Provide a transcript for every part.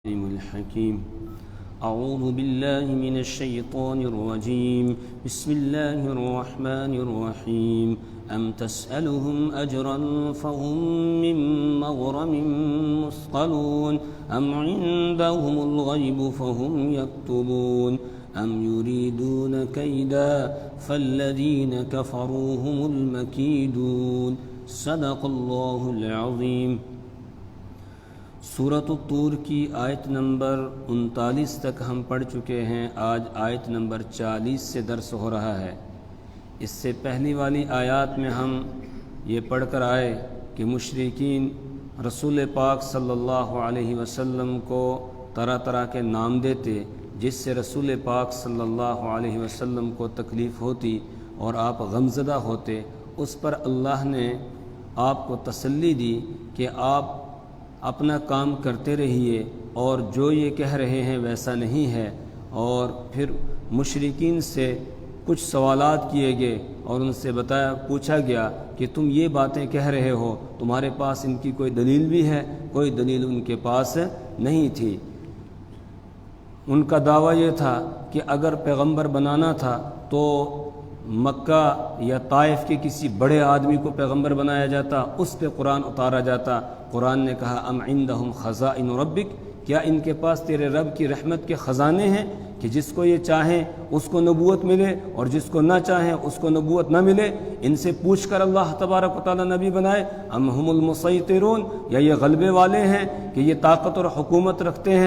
الحكيم أعوذ بالله من الشيطان الرجيم بسم الله الرحمن الرحيم أم تسألهم أجرا فهم من مغرم مثقلون أم عندهم الغيب فهم يكتبون أم يريدون كيدا فالذين كفروا هم المكيدون صدق الله العظيم۔ سورۃ الطور کی آیت نمبر 39 تک ہم پڑھ چکے ہیں۔ آج آیت نمبر 40 سے درس ہو رہا ہے۔ اس سے پہلی والی آیات میں ہم یہ پڑھ کر آئے کہ مشرکین رسول پاک صلی اللہ علیہ وسلم کو طرح طرح کے نام دیتے، جس سے رسول پاک صلی اللہ علیہ وسلم کو تکلیف ہوتی اور آپ غمزدہ ہوتے۔ اس پر اللہ نے آپ کو تسلی دی کہ آپ اپنا کام کرتے رہیے اور جو یہ کہہ رہے ہیں ویسا نہیں ہے۔ اور پھر مشرکین سے کچھ سوالات کیے گئے اور ان سے پوچھا گیا کہ تم یہ باتیں کہہ رہے ہو، تمہارے پاس ان کی کوئی دلیل بھی ہے؟ کوئی دلیل ان کے پاس نہیں تھی۔ ان کا دعویٰ یہ تھا کہ اگر پیغمبر بنانا تھا تو مکہ یا طائف کے کسی بڑے آدمی کو پیغمبر بنایا جاتا، اس پہ قرآن اتارا جاتا۔ قرآن نے کہا ام عندہم خزائن ربک، کیا ان کے پاس تیرے رب کی رحمت کے خزانے ہیں کہ جس کو یہ چاہیں اس کو نبوت ملے اور جس کو نہ چاہیں اس کو نبوت نہ ملے؟ ان سے پوچھ کر اللہ تبارک و تعالی نبی بنائے۔ ام ہم المسیطرون، یا یہ غلبے والے ہیں کہ یہ طاقت اور حکومت رکھتے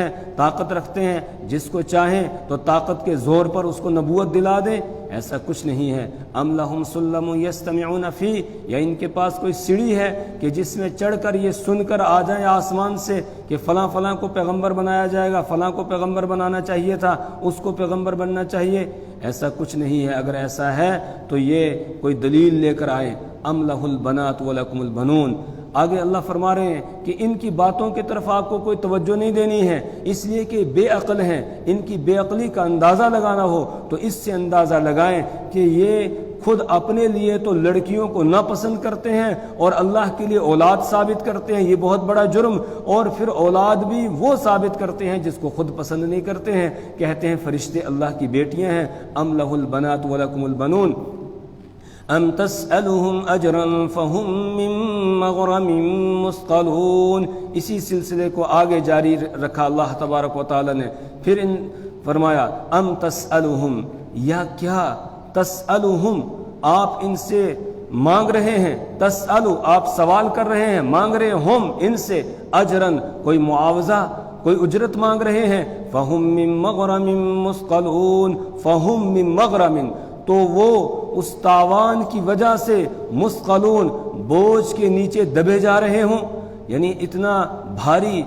ہیں، جس کو چاہیں تو طاقت کے زور پر اس کو نبوت دلا دیں؟ ایسا کچھ نہیں ہے۔ ام لہم سلم یستمعون فی، یا ان کے پاس کوئی سیڑھی ہے کہ جس میں چڑھ کر یہ سن کر آ جائیں آسمان سے کہ فلاں فلاں کو پیغمبر بنایا جائے گا، فلاں کو پیغمبر بنانا چاہیے تھا، اس کو پیغمبر بننا چاہیے؟ ایسا کچھ نہیں ہے۔ اگر ایسا ہے تو یہ کوئی دلیل لے کر آئے۔ ام لہ البنات ولکم البنون۔ آگے اللہ فرما رہے ہیں کہ ان کی باتوں کی طرف آپ کو کوئی توجہ نہیں دینی ہے، اس لیے کہ بے عقل ہیں۔ ان کی بے عقلی کا اندازہ لگانا ہو تو اس سے اندازہ لگائیں کہ یہ خود اپنے لیے تو لڑکیوں کو ناپسند کرتے ہیں اور اللہ کے لیے اولاد ثابت کرتے ہیں، یہ بہت بڑا جرم، اور پھر اولاد بھی وہ ثابت کرتے ہیں جس کو خود پسند نہیں کرتے ہیں، کہتے ہیں فرشتے اللہ کی بیٹیاں ہیں۔ ام لہ البنات ولکم البنون ام تسألهم اجرا فهم من مغرم مثقلون۔ اسی سلسلے کو آگے جاری رکھا اللہ تبارک و تعالی نے۔ پھر فرمایا ام تسألهم، یا کیا تسألهم، آپ ان سے مانگ رہے ہیں، تسألو آپ سوال کر رہے ہیں، مانگ رہے ہم ان سے اجرن کوئی معاوضہ، کوئی اجرت مانگ رہے ہیں۔ فهم من مغرم مثقلون، فهم من مغرم، تو وہ اس تاوان کی وجہ سے مثقلون بوجھ کے نیچے دبے جا رہے ہوں، یعنی اتنا بھاری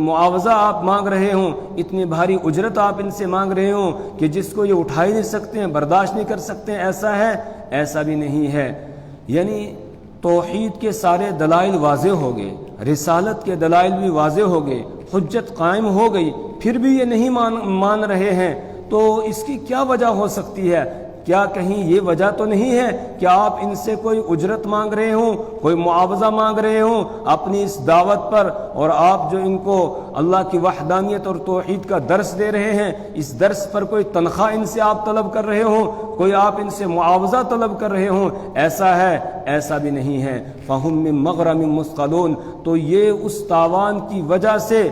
معاوضہ آپ مانگ رہے ہوں، اتنی بھاری اجرت آپ ان سے مانگ رہے ہوں کہ جس کو یہ اٹھا ہی نہیں سکتے ہیں، برداشت نہیں کر سکتے ہیں۔ ایسا ہے؟ ایسا بھی نہیں ہے۔ یعنی توحید کے سارے دلائل واضح ہو گئے، رسالت کے دلائل بھی واضح ہو گئے، حجت قائم ہو گئی، پھر بھی یہ نہیں مان رہے ہیں۔ تو اس کی کیا وجہ ہو سکتی ہے؟ کیا کہیں یہ وجہ تو نہیں ہے کہ آپ ان سے کوئی اجرت مانگ رہے ہوں، کوئی معاوضہ مانگ رہے ہوں اپنی اس دعوت پر، اور آپ جو ان کو اللہ کی وحدانیت اور توحید کا درس دے رہے ہیں، اس درس پر کوئی تنخواہ ان سے آپ طلب کر رہے ہوں، کوئی آپ ان سے معاوضہ طلب کر رہے ہوں؟ ایسا ہے؟ ایسا بھی نہیں ہے۔ فہم من مغرم مثقلون، تو یہ اس تاوان کی وجہ سے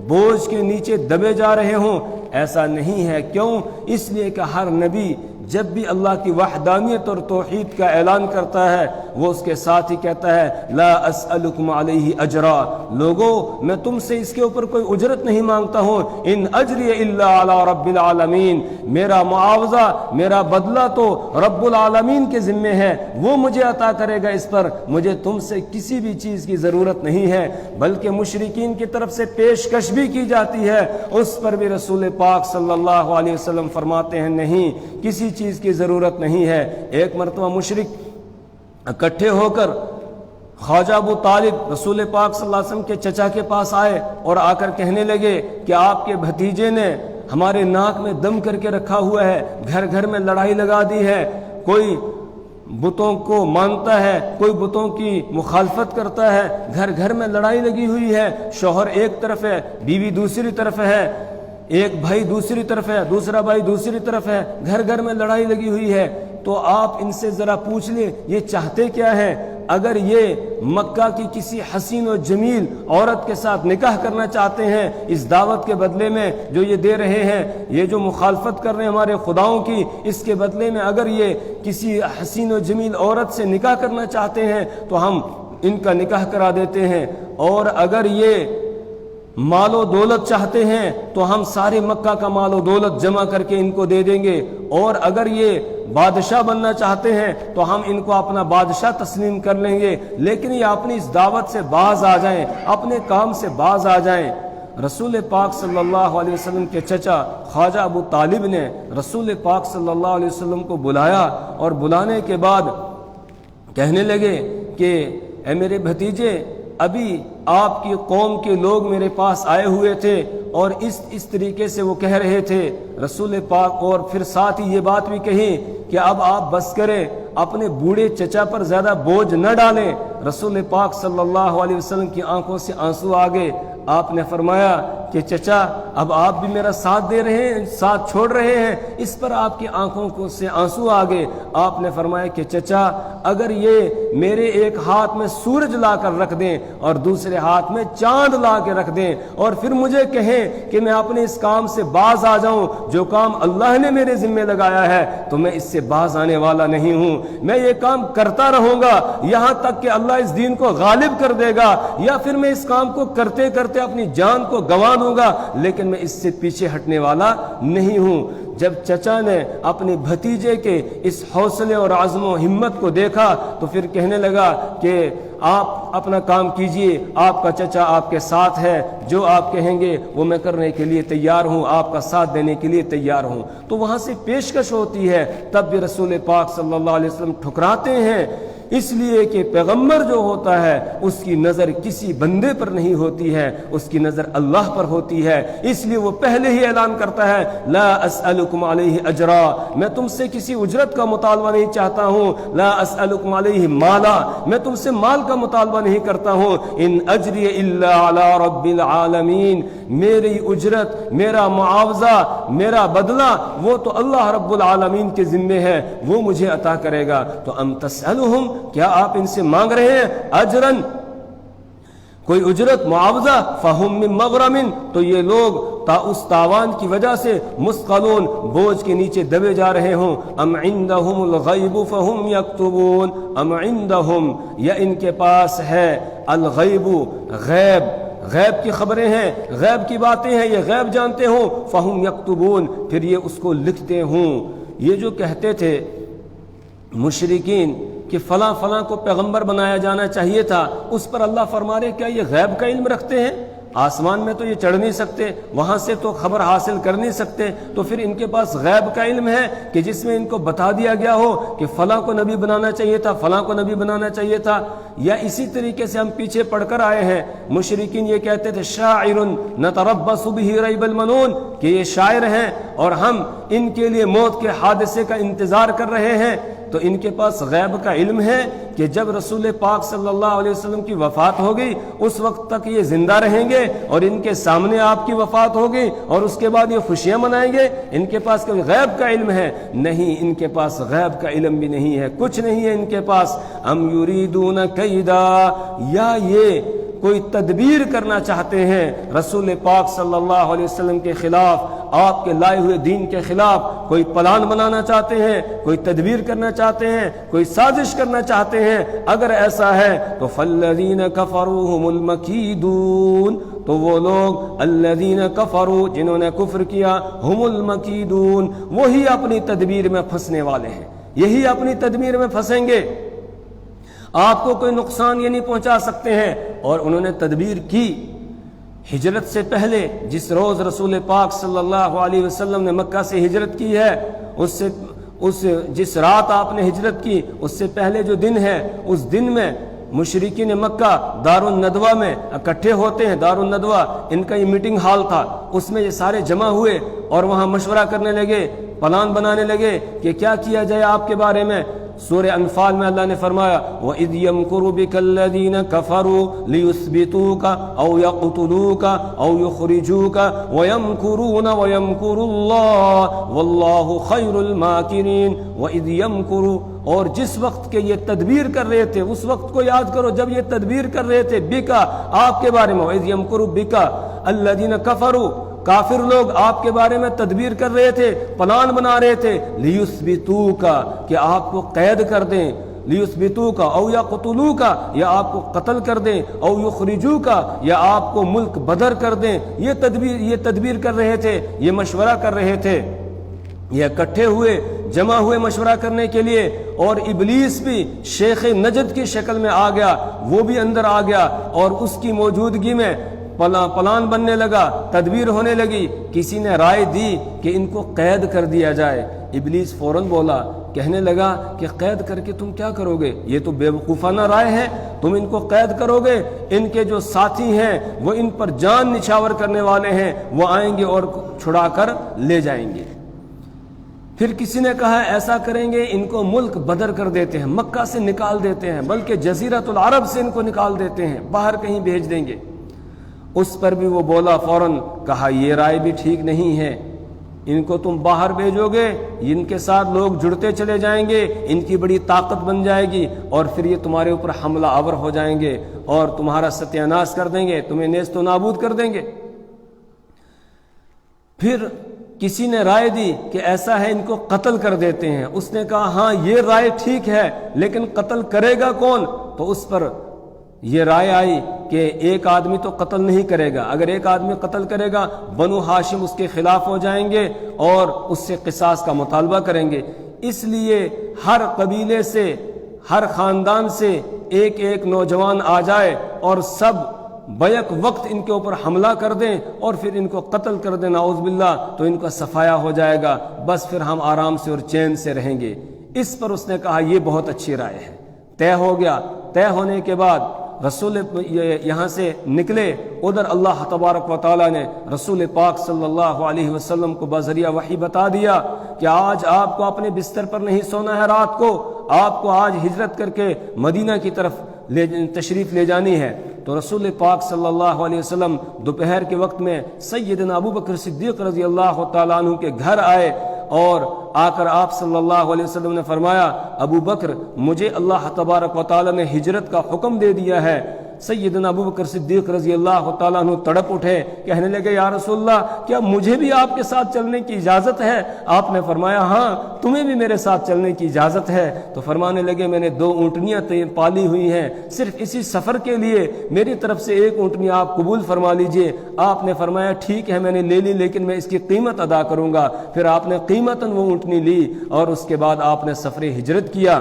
بوجھ کے نیچے دبے جا رہے ہوں؟ ایسا نہیں ہے۔ کیوں؟ اس لیے کہ ہر نبی جب بھی اللہ کی وحدانیت اور توحید کا اعلان کرتا ہے وہ اس کے ساتھ ہی کہتا ہے لا اسألکم علیہ اجرا، لوگو میں تم سے اس کے اوپر کوئی اجرت نہیں مانگتا ہوں، ان اجری الا علی رب العالمین، میرا معاوضہ، میرا بدلہ تو رب العالمین کے ذمے ہے، وہ مجھے عطا کرے گا، اس پر مجھے تم سے کسی بھی چیز کی ضرورت نہیں ہے۔ بلکہ مشرکین کی طرف سے پیشکش بھی کی جاتی ہے، اس پر بھی رسول پاک صلی اللہ علیہ وسلم فرماتے ہیں نہیں، کسی چیز کی ضرورت نہیں ہے۔ ایک مرتبہ مشرک اکٹھے ہو کر خواجہ ابو طالب رسول پاک صلی اللہ علیہ وسلم کے چچا کے پاس آئے اور آ کر کہنے لگے کہ آپ کے بھتیجے نے ہمارے ناک میں دم کر کے رکھا ہوا ہے، گھر گھر میں لڑائی لگا دی ہے، کوئی بتوں کو مانتا ہے، کوئی بتوں کی مخالفت کرتا ہے، گھر گھر میں لڑائی لگی ہوئی ہے، شوہر ایک طرف ہے، بیوی دوسری طرف ہے، ایک بھائی دوسری طرف ہے، دوسرا بھائی دوسری طرف ہے، گھر گھر میں لڑائی لگی ہوئی ہے، تو آپ ان سے ذرا پوچھ لیں یہ چاہتے کیا ہے؟ اگر یہ مکہ کی کسی حسین و جمیل عورت کے ساتھ نکاح کرنا چاہتے ہیں اس دعوت کے بدلے میں جو یہ دے رہے ہیں، یہ جو مخالفت کر رہے ہیں ہمارے خداؤں کی، اس کے بدلے میں اگر یہ کسی حسین و جمیل عورت سے نکاح کرنا چاہتے ہیں تو ہم ان کا نکاح کرا دیتے ہیں، اور اگر یہ مال و دولت چاہتے ہیں تو ہم سارے مکہ کا مال و دولت جمع کر کے ان کو دے دیں گے، اور اگر یہ بادشاہ بننا چاہتے ہیں تو ہم ان کو اپنا بادشاہ تسلیم کر لیں گے، لیکن یہ اپنی اس دعوت سے باز آ جائیں، اپنے کام سے باز آ جائیں۔ رسول پاک صلی اللہ علیہ وسلم کے چچا خواجہ ابو طالب نے رسول پاک صلی اللہ علیہ وسلم کو بلایا، اور بلانے کے بعد کہنے لگے کہ اے میرے بھتیجے، ابھی آپ کی قوم کے لوگ میرے پاس آئے ہوئے تھے اور اس طریقے سے وہ کہہ رہے تھے رسول پاک، اور پھر ساتھ ہی یہ بات بھی کہی کہ اب آپ بس کریں، اپنے بوڑھے چچا پر زیادہ بوجھ نہ ڈالیں۔ رسول پاک صلی اللہ علیہ وسلم کی آنکھوں سے آنسو آ گئے۔ آپ نے فرمایا کہ چچا اب آپ بھی میرا ساتھ دے رہے ہیں، ساتھ چھوڑ رہے ہیں، اس پر آپ کی آنکھوں سے آنسو آ گئے۔ آپ نے فرمایا کہ چچا اگر یہ میرے ایک ہاتھ میں سورج لا کر رکھ دیں اور دوسرے ہاتھ میں چاند لا کے رکھ دیں اور پھر مجھے کہیں کہ میں اپنے اس کام سے باز آ جاؤں جو کام اللہ نے میرے ذمہ لگایا ہے، تو میں اس سے باز آنے والا نہیں ہوں، میں یہ کام کرتا رہوں گا یہاں تک کہ اللہ اس دین کو غالب کر دے گا، یا پھر میں اس کام کو کرتے کرتے اپنی جان کو گنوا دوں گا، لیکن میں اس سے پیچھے ہٹنے والا نہیں ہوں۔ جب چچا نے اپنے بھتیجے کے اس حوصلے اور عزم و ہمت کو دیکھا تو پھر کہنے لگا کہ آپ اپنا کام کیجئے، آپ کا چچا آپ کے ساتھ ہے، جو آپ کہیں گے وہ میں کرنے کے لیے تیار ہوں، آپ کا ساتھ دینے کے لیے تیار ہوں۔ تو وہاں سے پیشکش ہوتی ہے، تب بھی رسول پاک صلی اللہ علیہ وسلم ٹھکراتے ہیں، اس لیے کہ پیغمبر جو ہوتا ہے اس کی نظر کسی بندے پر نہیں ہوتی ہے، اس کی نظر اللہ پر ہوتی ہے، اس لیے وہ پہلے ہی اعلان کرتا ہے لا اسألکم علیہ اجرا، میں تم سے کسی اجرت کا مطالبہ نہیں چاہتا ہوں، لا اسألکم علیہ مالا، میں تم سے مال کا مطالبہ نہیں کرتا ہوں، ان اجری الا علی رب العالمین، میری اجرت، میرا معاوضہ، میرا بدلہ وہ تو اللہ رب العالمین کے ذمے ہے، وہ مجھے عطا کرے گا۔ تو ام تسألہم، کیا آپ ان سے مانگ رہے ہیں اجرن، کوئی اجرت، معاوضہ، فہم من مغرم، تو یہ لوگ اس تاوان کی وجہ سے مثقلون، بوجھ کے نیچے دبے جا رہے ہوں۔ ام عندہم الغیب فہم یکتبون، ام عندہم، یا ان کے پاس ہے الغیب، غیب، غیب کی خبریں ہیں، غیب کی باتیں ہیں، یہ غیب جانتے ہوں، فہم یکتبون، پھر یہ اس کو لکھتے ہوں۔ یہ جو کہتے تھے مشرکین کہ فلاں فلاں کو پیغمبر بنایا جانا چاہیے تھا، اس پر اللہ فرما رہے کیا یہ غیب کا علم رکھتے ہیں؟ آسمان میں تو یہ چڑھ نہیں سکتے، وہاں سے تو خبر حاصل کر نہیں سکتے، تو پھر ان کے پاس غیب کا علم ہے کہ جس میں ان کو بتا دیا گیا ہو کہ فلاں کو نبی بنانا چاہیے تھا، فلاں کو نبی بنانا چاہیے تھا؟ یا اسی طریقے سے ہم پیچھے پڑھ کر آئے ہیں، مشرکین یہ کہتے تھے شاعر نتربص به ریب المنون، کہ یہ شاعر ہیں اور ہم ان کے لیے موت کے حادثے کا انتظار کر رہے ہیں۔ تو ان کے پاس غیب کا علم ہے کہ جب رسول پاک صلی اللہ علیہ وسلم کی وفات ہوگی اس وقت تک یہ زندہ رہیں گے اور ان کے سامنے آپ کی وفات ہوگی اور اس کے بعد یہ خوشیاں منائیں گے؟ ان کے پاس کوئی غیب کا علم ہے؟ نہیں، ان کے پاس غیب کا علم بھی نہیں ہے، کچھ نہیں ہے ان کے پاس۔ ام یریدون کیدا، یا یہ کوئی تدبیر کرنا چاہتے ہیں رسول پاک صلی اللہ علیہ وسلم کے خلاف، آپ کے لائے ہوئے دین کے خلاف کوئی پلان بنانا چاہتے ہیں، کوئی تدبیر کرنا چاہتے ہیں، کوئی سازش کرنا چاہتے ہیں؟ اگر ایسا ہے تو فالذین کفروا هم المکیدون، تو وہ لوگ الذین کفروا، جنہوں نے کفر کیا، هم المکیدون، وہی اپنی تدبیر میں پھنسنے والے ہیں، یہی اپنی تدبیر میں پھنسیں گے، آپ کو کوئی نقصان یہ نہیں پہنچا سکتے ہیں۔ اور انہوں نے تدبیر کی ہجرت سے پہلے، جس روز رسول پاک صلی اللہ علیہ وسلم نے مکہ سے ہجرت کی ہے، جس رات آپ نے ہجرت کی اس سے پہلے جو دن ہے، اس دن میں مشرکین مکہ دار الندوہ میں اکٹھے ہوتے ہیں۔ دار الندوہ ان کا یہ میٹنگ ہال تھا، اس میں یہ سارے جمع ہوئے اور وہاں مشورہ کرنے لگے، پلان بنانے لگے کہ کیا کیا جائے آپ کے بارے میں۔ سورہ انفال میں اللہ نے فرمایا وَإِذْ يَمْكُرُ بِكَ الَّذِينَ كَفَرُوا لِيُثْبِتُوكَ أَوْ يَقْتُلُوكَ أَوْ يُخْرِجُوكَ وَيَمْكُرُونَ وَيَمْكُرُ اللَّهُ وَاللَّهُ خَيْرُ الْمَاكِرِينَ وَإِذْ يَمْكُرُ، اور جس وقت کے یہ تدبیر کر رہے تھے، اس وقت کو یاد کرو جب یہ تدبیر کر رہے تھے بِكَ، آپ کے بارے میں، وَإِذْ يَمْكُرُ بِكَ الَّذِينَ كَفَرُوا، کافر لوگ آپ کے بارے میں تدبیر کر رہے تھے، پلان بنا رہے تھے، لیثبتوک، کہ آپ کو قید کر دیں، لیثبتوک او یقتلوک، یا آپ کو قتل کر دیں، او یخرجوک، یا آپ کو ملک بدر کر دیں۔ یہ تدبیر کر رہے تھے، یہ مشورہ کر رہے تھے، یہ اکٹھے ہوئے، جمع ہوئے مشورہ کرنے کے لیے، اور ابلیس بھی شیخ نجد کی شکل میں آ گیا، وہ بھی اندر آ گیا، اور اس کی موجودگی میں پلان بننے لگا، تدبیر ہونے لگی۔ کسی نے رائے دی کہ ان کو قید کر دیا جائے، ابلیس فوراً بولا، کہنے لگا کہ قید کر کے تم کیا کرو گے، یہ تو بے وقوفانہ رائے ہے، تم ان کو قید کرو گے، ان کے جو ساتھی ہیں وہ ان پر جان نچھاور کرنے والے ہیں، وہ آئیں گے اور چھڑا کر لے جائیں گے۔ پھر کسی نے کہا ایسا کریں گے، ان کو ملک بدر کر دیتے ہیں، مکہ سے نکال دیتے ہیں، بلکہ جزیرۃ العرب سے ان کو نکال دیتے ہیں، باہر کہیں بھیج دیں گے۔ اس پر بھی وہ بولا فوراً، کہا یہ رائے بھی ٹھیک نہیں ہے، ان کو تم باہر بھیجو گے، ان کے ساتھ لوگ جڑتے چلے جائیں گے، ان کی بڑی طاقت بن جائے گی، اور پھر یہ تمہارے اوپر حملہ آور ہو جائیں گے اور تمہارا ستیہ ناش کر دیں گے، تمہیں نیست و نابود کر دیں گے۔ پھر کسی نے رائے دی کہ ایسا ہے، ان کو قتل کر دیتے ہیں۔ اس نے کہا ہاں یہ رائے ٹھیک ہے، لیکن قتل کرے گا کون؟ تو اس پر یہ رائے آئی کہ ایک آدمی تو قتل نہیں کرے گا، اگر ایک آدمی قتل کرے گا بنو ہاشم اس کے خلاف ہو جائیں گے اور اس سے قصاص کا مطالبہ کریں گے، اس لیے ہر قبیلے سے، ہر خاندان سے ایک ایک نوجوان آ جائے اور سب بیک وقت ان کے اوپر حملہ کر دیں اور پھر ان کو قتل کر دیں، نعوذ باللہ، تو ان کا صفایا ہو جائے گا، بس پھر ہم آرام سے اور چین سے رہیں گے۔ اس پر اس نے کہا یہ بہت اچھی رائے ہے، طے ہو گیا۔ طے ہونے کے بعد رسول یہاں سے نکلے، ادھر اللہ تبارک و تعالیٰ نے رسول پاک صلی اللہ علیہ وسلم کو بذریعہ وحی بتا دیا کہ آج آپ کو اپنے بستر پر نہیں سونا ہے، رات کو آپ کو آج ہجرت کر کے مدینہ کی طرف تشریف لے جانی ہے۔ تو رسول پاک صلی اللہ علیہ وسلم دوپہر کے وقت میں سیدنا ابو بکر صدیق رضی اللہ تعالیٰ عنہ کے گھر آئے، اور آ کر آپ صلی اللہ علیہ وسلم نے فرمایا ابو بکر مجھے اللہ تبارک و تعالیٰ نے ہجرت کا حکم دے دیا ہے۔ سیدنا ابو بکر صدیق رضی اللہ تعالیٰ عنہ تڑپ اٹھے، کہنے لگے یا رسول اللہ کیا مجھے بھی آپ کے ساتھ چلنے کی اجازت ہے؟ آپ نے فرمایا ہاں تمہیں بھی میرے ساتھ چلنے کی اجازت ہے۔ تو فرمانے لگے میں نے 2 اونٹنیاں پالی ہوئی ہیں صرف اسی سفر کے لیے، میری طرف سے 1 اونٹنی آپ قبول فرما لیجئے۔ آپ نے فرمایا ٹھیک ہے میں نے لے لی، لیکن میں اس کی قیمت ادا کروں گا۔ پھر آپ نے قیمتاً وہ اونٹنی لی اور اس کے بعد آپ نے سفر ہجرت کیا۔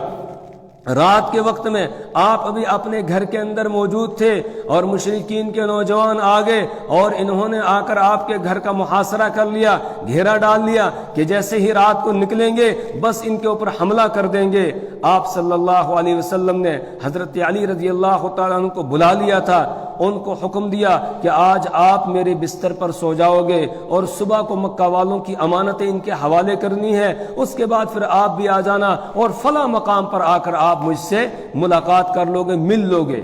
رات کے وقت میں آپ ابھی اپنے گھر کے اندر موجود تھے اور مشرکین کے نوجوان آ گئے اور انہوں نے آ کر آپ کے گھر کا محاصرہ کر لیا، گھیرا ڈال لیا کہ جیسے ہی رات کو نکلیں گے بس ان کے اوپر حملہ کر دیں گے۔ آپ صلی اللہ علیہ وسلم نے حضرت علی رضی اللہ تعالیٰ عنہ کو بلا لیا تھا، ان کو حکم دیا کہ آج آپ میرے بستر پر سو جاؤ گے اور صبح کو مکہ والوں کی امانتیں ان کے حوالے کرنی ہے، اس کے بعد پھر آپ بھی آ جانا اور فلاں مقام پر آ کر آپ مجھ سے ملاقات کر لو گے، مل لو گے۔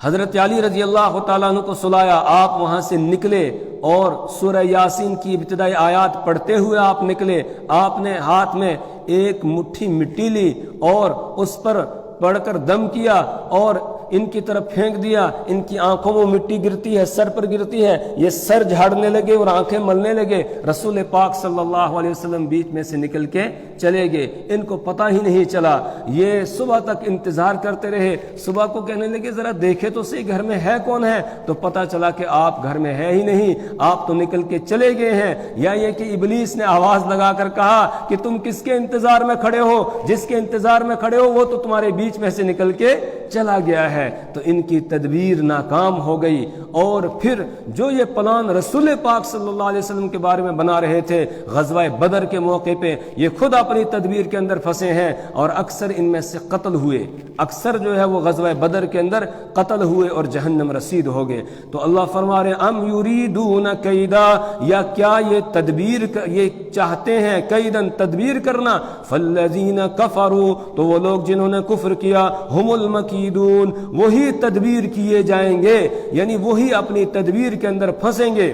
حضرت علی رضی اللہ تعالیٰ عنہ کو سلایا، آپ وہاں سے نکلے اور سورہ یاسین کی ابتدائی آیات پڑھتے ہوئے آپ نکلے۔ آپ نے ہاتھ میں ایک مٹھی مٹی لی اور اس پر پڑھ کر دم کیا اور ان کی طرف پھینک دیا، ان کی آنکھوں میں مٹی گرتی ہے، سر پر گرتی ہے، یہ سر جھاڑنے لگے اور آنکھیں ملنے لگے۔ رسول پاک صلی اللہ علیہ وسلم بیچ میں سے نکل کے چلے گئے، ان کو پتہ ہی نہیں چلا۔ یہ صبح تک انتظار کرتے رہے، صبح کو کہنے لگے ذرا دیکھے تو صحیح گھر میں ہے کون ہے، تو پتہ چلا کہ آپ گھر میں ہے ہی نہیں، آپ تو نکل کے چلے گئے ہیں۔ یا یہ کہ ابلیس نے آواز لگا کر کہا کہ تم کس کے انتظار میں کھڑے ہو؟ جس کے انتظار میں کھڑے ہو وہ تو تمہارے بیچ میں سے نکل کے چلا گیا ہے۔ ہے تو ان کی تدبیر ناکام ہو گئی، اور پھر جو یہ پلان رسول پاک صلی اللہ علیہ وسلم کے بارے میں بنا رہے تھے غزوہ بدر کے موقع پہ، یہ خود اپنی تدبیر کے اندر پھنسے ہیں اور اکثر ان میں سے قتل ہوئے، اکثر جو ہے وہ غزوہ بدر کے اندر قتل ہوئے اور جہنم رسید ہو گئے۔ تو اللہ فرما رہے ام یریدون کیدا، یا کیا یہ تدبیر یہ چاہتے ہیں کیدن تدبیر کرنا، فالذین کفروا تو وہ لوگ جنہوں نے کفر کیا، ہم المکیدون وہی تدبیر کیے جائیں گے، یعنی وہی اپنی تدبیر کے اندر پھنسیں گے۔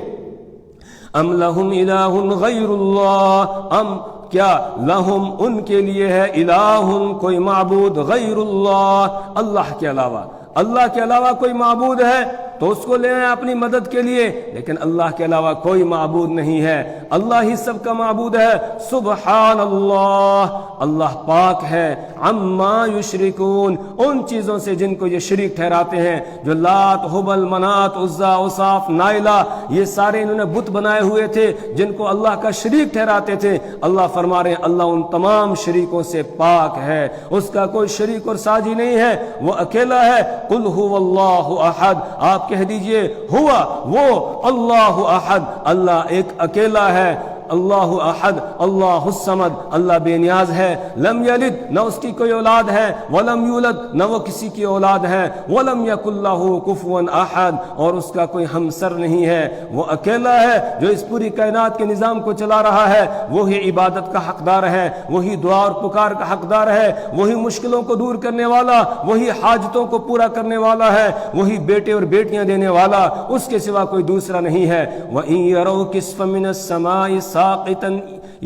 ام لہم الہ غیر اللہ، ام کیا لہم ان کے لیے ہے الہ کوئی معبود غیر اللہ، اللہ کے علاوہ، اللہ کے علاوہ کوئی معبود ہے تو اس کو لے آئیں اپنی مدد کے لیے، لیکن اللہ کے علاوہ کوئی معبود نہیں ہے، اللہ ہی سب کا معبود ہے۔ سبحان اللہ، اللہ پاک ہے، عما یشرکون ان چیزوں سے جن کو یہ شریک ٹھہراتے ہیں، جو لات، حبل، منات، عزا، عصاف، نائلہ، یہ سارے انہوں نے بت بنائے ہوئے تھے جن کو اللہ کا شریک ٹھہراتے تھے۔ اللہ فرما رہے ہیں اللہ ان تمام شریکوں سے پاک ہے، اس کا کوئی شریک اور ساجی نہیں ہے، وہ اکیلا ہے۔ قل هو اللہ احد، آپ کہہ دیجئے ہوا وہ اللہ احد، اللہ ایک اکیلا ہے، اللہ احد، اللہ الصمد، اللہ بے نیاز ہے، لم یلد نہ اس کی کوئی اولاد ہے، ولم یولد نہ وہ کسی کی اولاد ہے، ولم یکن لہ کفوا احد اور اس کا کوئی ہمسر نہیں ہے، وہ اکیلا ہے جو اس پوری کائنات کے نظام کو چلا رہا ہے، وہی عبادت کا حقدار ہے، وہی دعا اور پکار کا حقدار ہے، وہی مشکلوں کو دور کرنے والا، وہی حاجتوں کو پورا کرنے والا ہے، وہی بیٹے اور بیٹیاں دینے والا، اس کے سوا کوئی دوسرا نہیں ہے۔ وَإِن يَرَوْا كِسْفًا مِّنَ السَّمَاءِ سَاقِطًا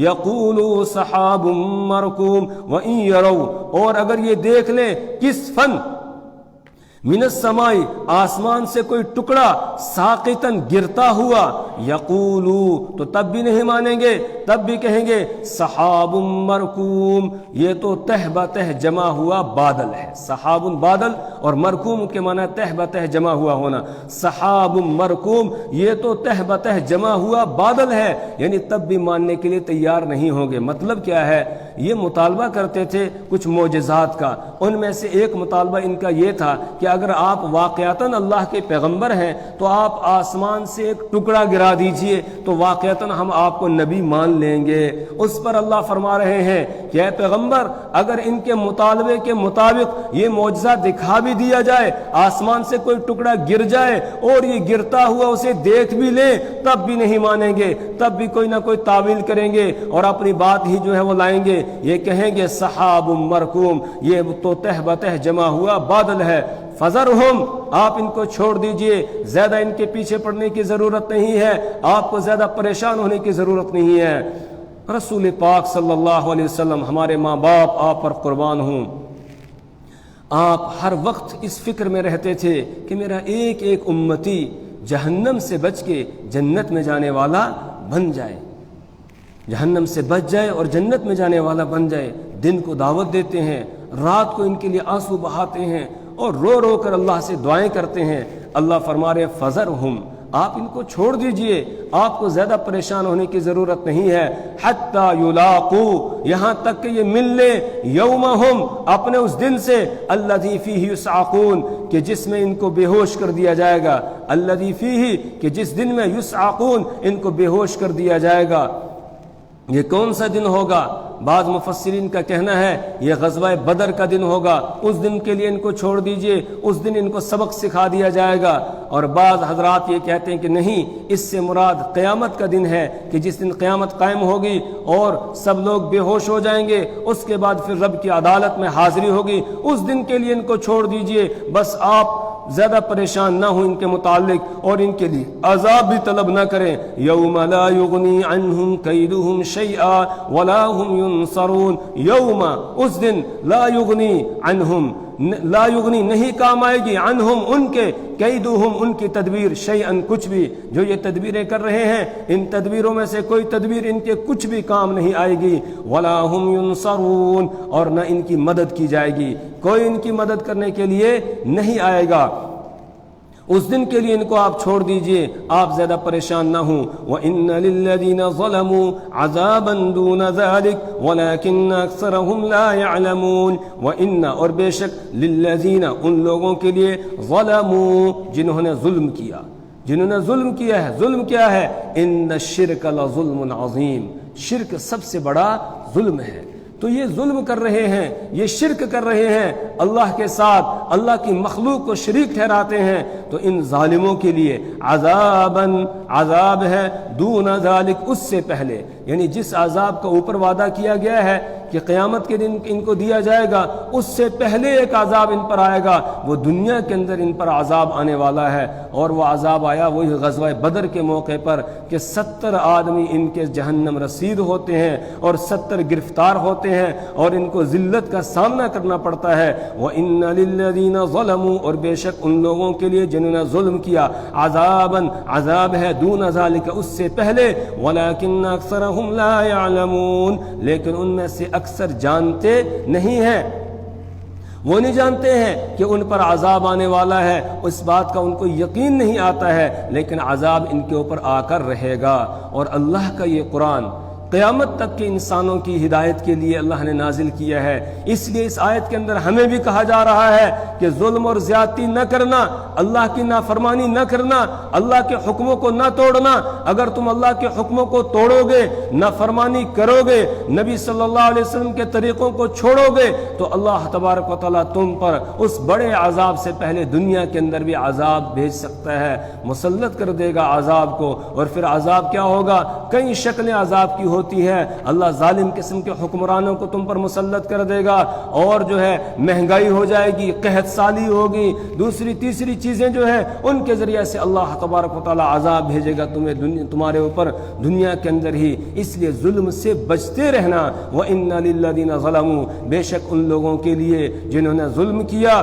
يَقُولُوا سَحَابٌ مَّرْكُومٌ وَإِن يَرَوْا اور اگر یہ دیکھ لیں کسفن من السماء آسمان سے کوئی ٹکڑا ساقطن گرتا ہوا، یقولو تو تب بھی نہیں مانیں گے، تب بھی کہیں گے سحاب مرکوم، یہ تو تہ بتہ جمع ہوا بادل ہے۔ سحاب بادل اور مرکوم کے معنی تہ بتہ جمع ہوا ہونا، سحاب مرکوم یہ تو تہ بتہ جمع ہوا بادل ہے، یعنی تب بھی ماننے کے لیے تیار نہیں ہوں گے۔ مطلب کیا ہے؟ یہ مطالبہ کرتے تھے کچھ معجزات کا، ان میں سے ایک مطالبہ ان کا یہ تھا کہ اگر آپ واقعتاً اللہ کے پیغمبر ہیں تو آپ آسمان سے ایک ٹکڑا گرا دیجئے تو واقعتاً ہم آپ کو نبی مان لیں گے۔ اس پر اللہ فرما رہے ہیں کہ اے پیغمبر اگر ان کے مطالبے کے مطابق یہ معجزہ دکھا بھی دیا جائے، آسمان سے کوئی ٹکڑا گر جائے اور یہ گرتا ہوا اسے دیکھ بھی لیں، تب بھی نہیں مانیں گے، تب بھی کوئی نہ کوئی تعویل کریں گے اور اپنی بات ہی جو ہے وہ لائیں گے، یہ کہیں گے سحاب مرکوم، یہ تو تہ بتہ جمع ہوا بادل ہے۔ فذرہم آپ ان کو چھوڑ دیجئے، زیادہ ان کے پیچھے پڑنے کی ضرورت نہیں ہے، آپ کو زیادہ پریشان ہونے کی ضرورت نہیں ہے۔ رسول پاک صلی اللہ علیہ وسلم ہمارے ماں باپ آپ پر قربان ہوں، آپ ہر وقت اس فکر میں رہتے تھے کہ میرا ایک ایک امتی جہنم سے بچ کے جنت میں جانے والا بن جائے، جہنم سے بچ جائے اور جنت میں جانے والا بن جائے۔ دن کو دعوت دیتے ہیں، رات کو ان کے لیے آنسو بہاتے ہیں اور رو رو کر اللہ سے دعائیں کرتے ہیں۔ اللہ فرما رہے فذرہم آپ ان کو چھوڑ دیجئے، آپ کو زیادہ پریشان ہونے کی ضرورت نہیں ہے۔ حتی یلاقو یہاں تک کہ یہ مل لے یومہم اپنے اس دن سے الذی فیہ یصعقون کہ جس میں ان کو بے ہوش کر دیا جائے گا، الذی فیہ کہ جس دن میں یصعقون ان کو بے ہوش کر دیا جائے گا۔ یہ کون سا دن ہوگا؟ بعض مفسرین کا کہنا ہے یہ غزوہ بدر کا دن ہوگا، اس دن کے لیے ان کو چھوڑ دیجئے، اس دن ان کو سبق سکھا دیا جائے گا۔ اور بعض حضرات یہ کہتے ہیں کہ نہیں، اس سے مراد قیامت کا دن ہے کہ جس دن قیامت قائم ہوگی اور سب لوگ بے ہوش ہو جائیں گے، اس کے بعد پھر رب کی عدالت میں حاضری ہوگی، اس دن کے لیے ان کو چھوڑ دیجئے، بس آپ زیادہ پریشان نہ ہوں ان کے متعلق اور ان کے لیے عذاب بھی طلب نہ کریں۔ یوم لا یغنی عنہم کیدہم شیئا ولا ہم ینصرون، یوم اس دن لا یغنی عنہم لا یغنی نہیں کام آئے گی عنہم ان کے کیدہم ان کی تدبیر شیئن کچھ بھی، جو یہ تدبیریں کر رہے ہیں ان تدبیروں میں سے کوئی تدبیر ان کے کچھ بھی کام نہیں آئے گی، ولا ہم ینصرون اور نہ ان کی مدد کی جائے گی، کوئی ان کی مدد کرنے کے لیے نہیں آئے گا۔ اس دن کے لیے ان کو آپ چھوڑ دیجئے، آپ زیادہ پریشان نہ ہوں۔ وَإِنَّ لِلَّذِينَ ظَلَمُوا عَذَابًا دُونَ ذَلِكَ وَلَكِنَّ أَكْثَرَهُمْ لَا يَعْلَمُونَ۔ وَإِنَّ اور بے شک لِلَّذِينَ ان لوگوں کے لیے ظَلَمُوا جنہوں نے ظلم کیا، جنہوں نے ظلم کیا ہے۔ ظلم کیا ہے؟ إِنَّ الشِّرْكَ لَظُلْمٌ عَظِيمٌ، شرک سب سے بڑا ظلم ہے۔ تو یہ ظلم کر رہے ہیں، یہ شرک کر رہے ہیں، اللہ کے ساتھ اللہ کی مخلوق کو شریک ٹھہراتے ہیں، تو ان ظالموں کے لیے عذاب ہے دون ذالک، اس سے پہلے، یعنی جس عذاب کا اوپر وعدہ کیا گیا ہے کہ قیامت کے دن ان کو دیا جائے گا، اس سے پہلے ایک عذاب ان پر آئے گا، وہ دنیا کے اندر ان پر عذاب آنے والا ہے۔ اور وہ عذاب آیا وہی غزوہ بدر کے موقع پر کہ 70 آدمی ان کے جہنم رسید ہوتے ہیں اور 70 گرفتار ہوتے ہیں اور ان کو ذلت کا سامنا کرنا پڑتا ہے۔ وَإِنَّ لِلَّذِينَ ظَلَمُوا اور بے شک ان لوگوں کے لیے جنہوں نے ظلم کیا، عذاب ہے دون ذالک، اس سے پہلے، وَلَكِنَّ أَكْثَرَهُمْ لَا يَعْلَمُونَ لیکن ان میں سے اکثر جانتے نہیں ہیں، وہ نہیں جانتے ہیں کہ ان پر عذاب آنے والا ہے، اس بات کا ان کو یقین نہیں آتا ہے، لیکن عذاب ان کے اوپر آ کر رہے گا۔ اور اللہ کا یہ قرآن قیامت تک کے انسانوں کی ہدایت کے لیے اللہ نے نازل کیا ہے، اس لیے اس آیت کے اندر ہمیں بھی کہا جا رہا ہے کہ ظلم اور زیادتی نہ کرنا، اللہ کی نافرمانی نہ کرنا، اللہ کے حکموں کو نہ توڑنا۔ اگر تم اللہ کے حکموں کو توڑو گے، نافرمانی کرو گے، نبی صلی اللہ علیہ وسلم کے طریقوں کو چھوڑو گے، تو اللہ تبارک و تعالیٰ تم پر اس بڑے عذاب سے پہلے دنیا کے اندر بھی عذاب بھیج سکتا ہے، مسلط کر دے گا عذاب کو۔ اور پھر عذاب کیا ہوگا؟ کئی شکلیں عذاب کی ہوتی ہے، اللہ ظالم قسم کے حکمرانوں کو تم پر مسلط کر دے گا، اور جو ہے مہنگائی ہو جائے گی، قحط سالی ہوگی، دوسری تیسری چیزیں جو ہے ان کے ذریعے سے اللہ تبارک و تعالیٰ عذاب بھیجے گا تمہارے اوپر دنیا کے اندر ہی۔ اس لیے ظلم سے بچتے رہنا۔ وَإِنَّ لِلَّذِينَ ظَلَمُوا بے شک ان لوگوں کے لیے جنہوں نے ظلم کیا،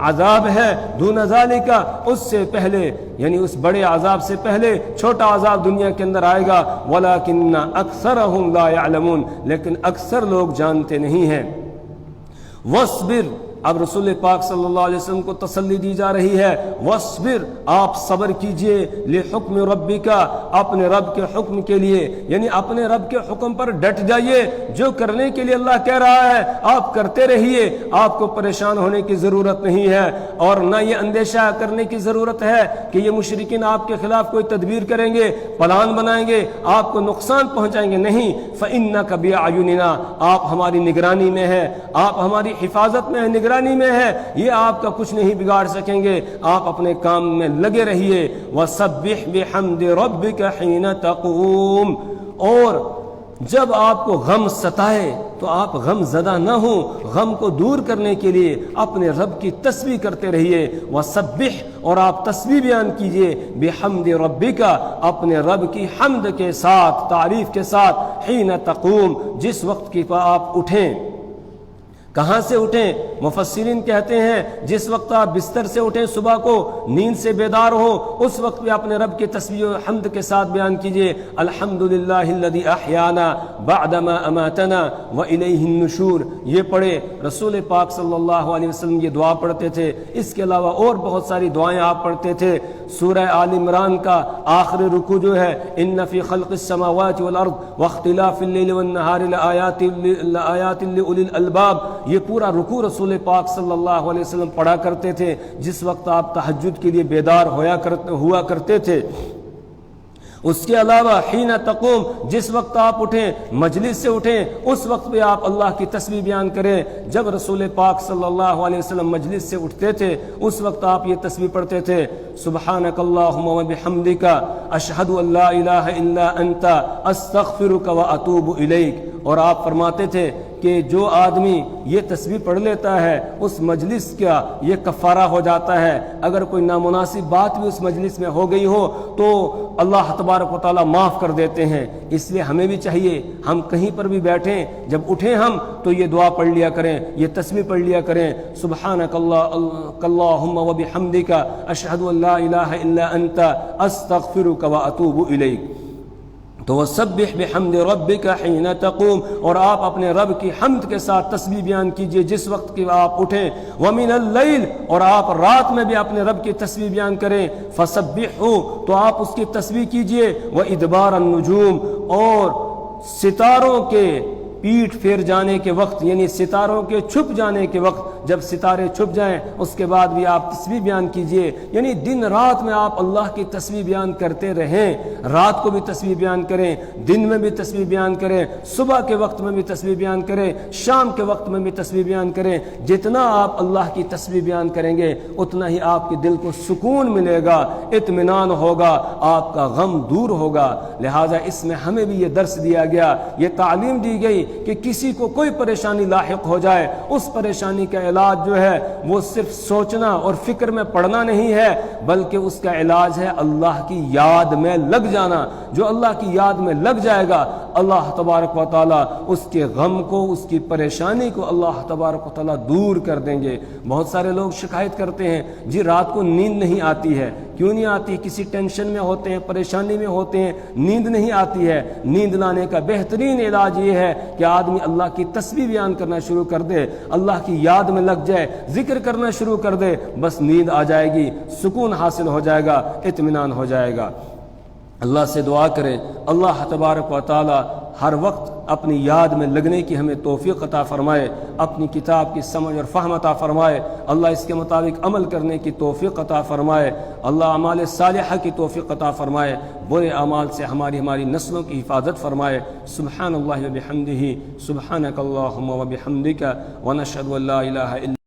عذاب ہے دون ذالک، اس سے پہلے، یعنی اس بڑے عذاب سے پہلے چھوٹا عذاب دنیا کے اندر آئے گا۔ وَلَكِنَّ أَكْثَرَهُمْ لَا يَعْلَمُونَ لیکن اکثر لوگ جانتے نہیں ہیں۔ وَاصْبِرْ اب رسول پاک صلی اللہ علیہ وسلم کو تسلی دی جا رہی ہے، وَاصْبِرْ آپ صبر کیجئے، لِحُکْمِ رَبِّکَ اپنے رب کے حکم کے لیے، یعنی اپنے رب کے حکم پر ڈٹ جائیے، جو کرنے کے لیے اللہ کہہ رہا ہے آپ کرتے رہیے، آپ کو پریشان ہونے کی ضرورت نہیں ہے، اور نہ یہ اندیشہ کرنے کی ضرورت ہے کہ یہ مشرکین آپ کے خلاف کوئی تدبیر کریں گے، پلان بنائیں گے، آپ کو نقصان پہنچائیں گے، نہیں۔ فَإِنَّكَ بِأَعْيُنِنَا آپ ہماری نگرانی میں ہے، آپ ہماری حفاظت میں ہے، نگرانی میں ہے، یہ آپ کا کچھ نہیں بگاڑ سکیں گے، آپ اپنے کام میں لگے رہیے۔ وَسَبِّحْ بِحَمْدِ رَبِّكَ حِينَ تَقُومُ اور جب آپ کو غم ستائے تو آپ غم زدہ نہ ہوں، غم کو دور کرنے کے لیے اپنے رب کی تسبیح کرتے رہیے۔ وَسَبِّحْ اور آپ تسبیح بیان کیجئے، بِحَمْدِ رَبِّكَ اپنے رب کی حمد کے ساتھ، تعریف کے ساتھ، حِينَ تَقُومُ جس وقت کی آپ اٹھیں۔ کہاں سے اٹھیں؟ مفسرین کہتے ہیں جس وقت آپ بستر سے اٹھیں، صبح کو نیند سے بیدار ہو، اس وقت بھی اپنے رب کی تسبیح و حمد کے ساتھ بیان کیجئے۔ الحمدللہ الذی احیانا بعدما اماتنا والیہ النشور یہ پڑھے۔ رسول پاک صلی اللہ علیہ وسلم یہ دعا پڑھتے تھے، اس کے علاوہ اور بہت ساری دعائیں آپ پڑھتے تھے۔ سورہ آل عمران کا آخری رکوع جو ہے، ان فی خلق السماوات والارض واختلاف اللیل والنہار لآیات لأولی الالباب، یہ پورا رکوع رسول پاک صلی اللہ علیہ وسلم پڑھا کرتے تھے جس وقت آپ تہجد کے لیے بیدار ہوا کرتے تھے۔ اس کے علاوہ حین تقوم جس وقت آپ اٹھیں، مجلس سے اٹھیں، اس وقت بھی آپ اللہ کی تسبیح بیان کریں۔ جب رسول پاک صلی اللہ علیہ وسلم مجلس سے اٹھتے تھے اس وقت آپ یہ تسبیح پڑھتے تھے، سبحانک اللہم وبحمدک اشہد ان لا الہ الا انت استغفرک واتوب الیک۔ اور آپ فرماتے تھے کہ جو آدمی یہ تسبیح پڑھ لیتا ہے اس مجلس کا یہ کفارہ ہو جاتا ہے، اگر کوئی نامناسب بات بھی اس مجلس میں ہو گئی ہو تو اللہ تبارک و تعالیٰ معاف کر دیتے ہیں۔ اس لیے ہمیں بھی چاہیے ہم کہیں پر بھی بیٹھیں، جب اٹھیں ہم تو یہ دعا پڑھ لیا کریں، یہ تسبیح پڑھ لیا کریں، سبحانک اللہم وبحمدک اشہد ان لا الہ الا انت استغفرک واتوب الیک۔ تو وسبح بحمد ربک حین تقوم، اور آپ اپنے رب کی حمد کے ساتھ تسبیح بیان کیجئے جس وقت کہ آپ اٹھیں، ومن اللیل، اور آپ رات میں بھی اپنے رب کی تسبیح بیان کریں، فسبحوا، تو آپ اس کی تسبیح کیجئے، وادبار النجوم، اور ستاروں کے پیٹھ پھیر جانے کے وقت، یعنی ستاروں کے چھپ جانے کے وقت، جب ستارے چھپ جائیں اس کے بعد بھی آپ تسبیح بیان کیجئے، یعنی دن رات میں آپ اللہ کی تسبیح بیان کرتے رہیں، رات کو بھی تسبیح بیان کریں، دن میں بھی تسبیح بیان کریں، صبح کے وقت میں بھی تسبیح بیان کریں، شام کے وقت میں بھی تسبیح بیان کریں۔ جتنا آپ اللہ کی تسبیح بیان کریں گے اتنا ہی آپ کے دل کو سکون ملے گا، اطمینان ہوگا، آپ کا غم دور ہوگا۔ لہٰذا اس میں ہمیں بھی یہ درس دیا گیا، یہ تعلیم دی گئی کہ کسی کو کوئی پریشانی لاحق ہو جائے، اس پریشانی کا علاج جو ہے وہ صرف سوچنا اور فکر میں پڑنا نہیں ہے، بلکہ اس کا علاج ہے اللہ کی یاد میں لگ جانا۔ جو اللہ کی یاد میں لگ جائے گا، اللہ تبارک و تعالیٰ اس کے غم کو، اس کی پریشانی کو اللہ تبارک و تعالیٰ دور کر دیں گے۔ بہت سارے لوگ شکایت کرتے ہیں، جی رات کو نیند نہیں آتی ہے۔ کیوں نہیں آتی؟ کسی ٹینشن میں ہوتے ہیں، پریشانی میں ہوتے ہیں، نیند نہیں آتی ہے۔ نیند لانے کا بہترین علاج یہ ہے کہ آدمی اللہ کی تسبیح بیان کرنا شروع کر دے، اللہ کی یاد میں لگ جائے، ذکر کرنا شروع کر دے، بس نیند آ جائے گی، سکون حاصل ہو جائے گا، اطمینان ہو جائے گا۔ اللہ سے دعا کریں اللہ تبارک و تعالی ہر وقت اپنی یاد میں لگنے کی ہمیں توفیق عطا فرمائے، اپنی کتاب کی سمجھ اور فہم عطا فرمائے، اللہ اس کے مطابق عمل کرنے کی توفیق عطا فرمائے، اللہ اعمال صالحہ کی توفیق عطا فرمائے، برے اعمال سے ہماری نسلوں کی حفاظت فرمائے۔ سبحان اللہ و بحمدہ، سبحانک اللہم و بحمدک، ونشہد ان لا الہ الا